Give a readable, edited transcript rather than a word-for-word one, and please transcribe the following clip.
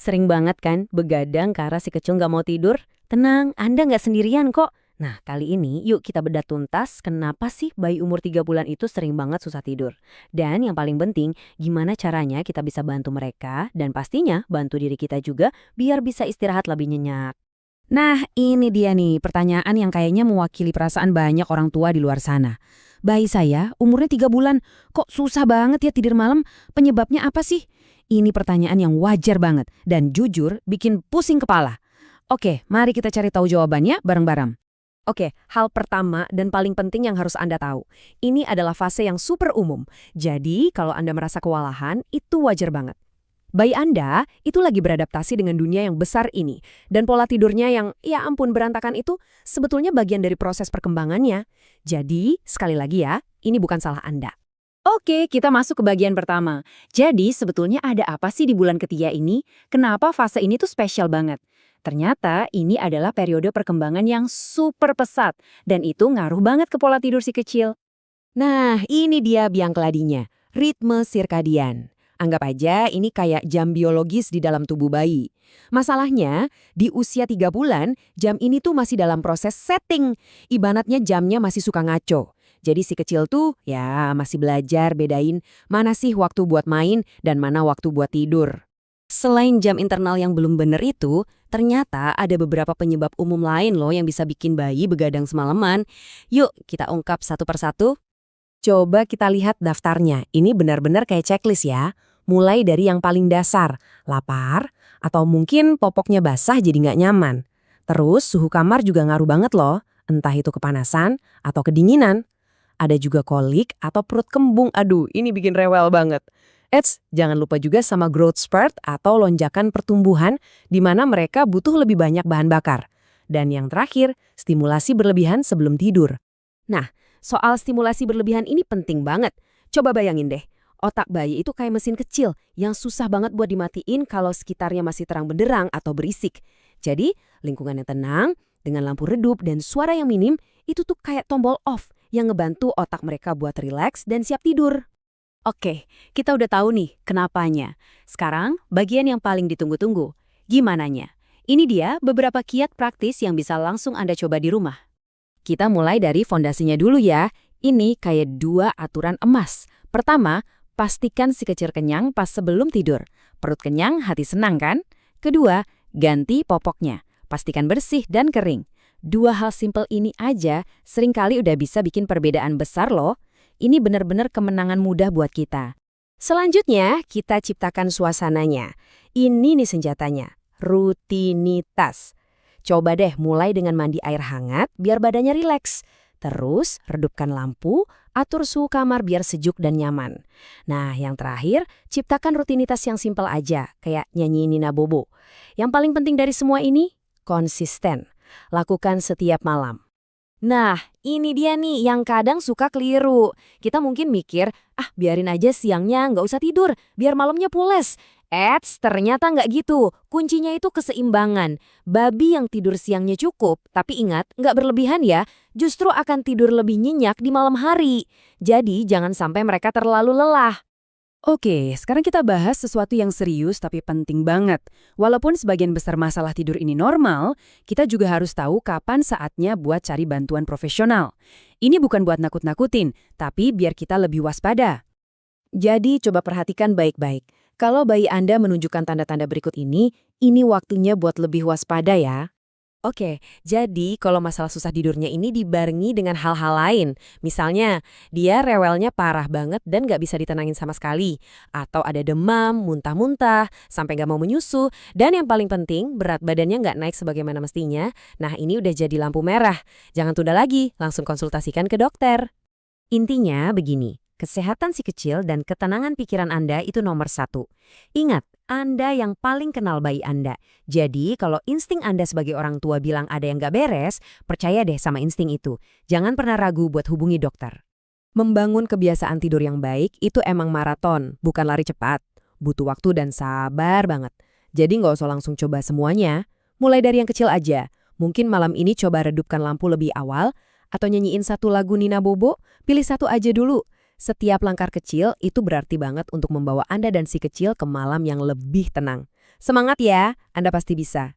Sering banget kan begadang karena si kecil nggak mau tidur? Tenang, Anda nggak sendirian kok. Nah, kali ini yuk kita bedah tuntas kenapa sih bayi umur 3 bulan itu sering banget susah tidur. Dan yang paling penting, gimana caranya kita bisa bantu mereka dan pastinya bantu diri kita juga biar bisa istirahat lebih nyenyak. Nah, ini dia nih pertanyaan yang kayaknya mewakili perasaan banyak orang tua di luar sana. Bayi saya umurnya 3 bulan, kok susah banget ya tidur malam? Penyebabnya apa sih? Ini pertanyaan yang wajar banget dan jujur bikin pusing kepala. Oke, mari kita cari tahu jawabannya bareng-bareng. Oke, hal pertama dan paling penting yang harus Anda tahu. Ini adalah fase yang super umum. Jadi, kalau Anda merasa kewalahan, itu wajar banget. Bayi Anda itu lagi beradaptasi dengan dunia yang besar ini. Dan pola tidurnya yang, ya ampun berantakan itu sebetulnya bagian dari proses perkembangannya. Jadi, sekali lagi ya, ini bukan salah Anda. Oke, kita masuk ke bagian pertama. Jadi, sebetulnya ada apa sih di bulan ketiga ini? Kenapa fase ini tuh spesial banget? Ternyata ini adalah periode perkembangan yang super pesat, dan itu ngaruh banget ke pola tidur si kecil. Nah, ini dia biang keladinya, ritme sirkadian. Anggap aja ini kayak jam biologis di dalam tubuh bayi. Masalahnya, di usia 3 bulan, jam ini tuh masih dalam proses setting. Ibaratnya jamnya masih suka ngaco. Jadi si kecil tuh ya masih belajar bedain mana sih waktu buat main dan mana waktu buat tidur. Selain jam internal yang belum bener itu, ternyata ada beberapa penyebab umum lain loh yang bisa bikin bayi begadang semalaman. Yuk, kita ungkap satu persatu. Coba kita lihat daftarnya. Ini benar-benar kayak checklist ya. Mulai dari yang paling dasar, lapar, atau mungkin popoknya basah jadi nggak nyaman. Terus suhu kamar juga ngaruh banget loh, entah itu kepanasan atau kedinginan. Ada juga kolik atau perut kembung. Aduh, ini bikin rewel banget. Jangan lupa juga sama growth spurt atau lonjakan pertumbuhan di mana mereka butuh lebih banyak bahan bakar. Dan yang terakhir, stimulasi berlebihan sebelum tidur. Nah, soal stimulasi berlebihan ini penting banget. Coba bayangin deh, otak bayi itu kayak mesin kecil yang susah banget buat dimatiin kalau sekitarnya masih terang benderang atau berisik. Jadi, lingkungan yang tenang, dengan lampu redup dan suara yang minim, itu tuh kayak tombol off yang ngebantu otak mereka buat rileks dan siap tidur. Oke, kita udah tahu nih kenapanya. Sekarang, bagian yang paling ditunggu-tunggu. Gimananya? Ini dia beberapa kiat praktis yang bisa langsung Anda coba di rumah. Kita mulai dari fondasinya dulu ya. Ini kayak 2 aturan emas. Pertama, pastikan si kecil kenyang pas sebelum tidur. Perut kenyang, hati senang kan? Kedua, ganti popoknya. Pastikan bersih dan kering. 2 hal simpel ini aja seringkali udah bisa bikin perbedaan besar loh. Ini benar-benar kemenangan mudah buat kita. Selanjutnya, kita ciptakan suasananya. Ini nih senjatanya, rutinitas. Coba deh mulai dengan mandi air hangat biar badannya rileks. Terus, redupkan lampu, atur suhu kamar biar sejuk dan nyaman. Nah, yang terakhir, ciptakan rutinitas yang simpel aja, kayak nyanyi Nina Bobo. Yang paling penting dari semua ini, konsisten. Lakukan setiap malam. Nah, ini dia nih yang kadang suka keliru. Kita mungkin mikir, biarin aja siangnya nggak usah tidur, biar malamnya pules. Ternyata nggak gitu. Kuncinya itu keseimbangan. Babi yang tidur siangnya cukup, tapi ingat, nggak berlebihan ya, justru akan tidur lebih nyenyak di malam hari. Jadi, jangan sampai mereka terlalu lelah. Oke, sekarang kita bahas sesuatu yang serius tapi penting banget. Walaupun sebagian besar masalah tidur ini normal, kita juga harus tahu kapan saatnya buat cari bantuan profesional. Ini bukan buat nakut-nakutin, tapi biar kita lebih waspada. Jadi coba perhatikan baik-baik. Kalau bayi Anda menunjukkan tanda-tanda berikut ini waktunya buat lebih waspada ya. Oke, jadi kalau masalah susah tidurnya ini dibarengi dengan hal-hal lain. Misalnya, dia rewelnya parah banget dan nggak bisa ditenangin sama sekali. Atau ada demam, muntah-muntah, sampai nggak mau menyusu. Dan yang paling penting, berat badannya nggak naik sebagaimana mestinya. Nah, ini udah jadi lampu merah. Jangan tunda lagi, langsung konsultasikan ke dokter. Intinya begini, kesehatan si kecil dan ketenangan pikiran Anda itu nomor 1. Ingat, Anda yang paling kenal bayi Anda. Jadi, kalau insting Anda sebagai orang tua bilang ada yang gak beres, percaya deh sama insting itu. Jangan pernah ragu buat hubungi dokter. Membangun kebiasaan tidur yang baik itu emang maraton, bukan lari cepat. Butuh waktu dan sabar banget. Jadi nggak usah langsung coba semuanya. Mulai dari yang kecil aja. Mungkin malam ini coba redupkan lampu lebih awal, atau nyanyiin satu lagu Nina Bobo, pilih satu aja dulu. Setiap langkah kecil itu berarti banget untuk membawa Anda dan si kecil ke malam yang lebih tenang. Semangat ya, Anda pasti bisa.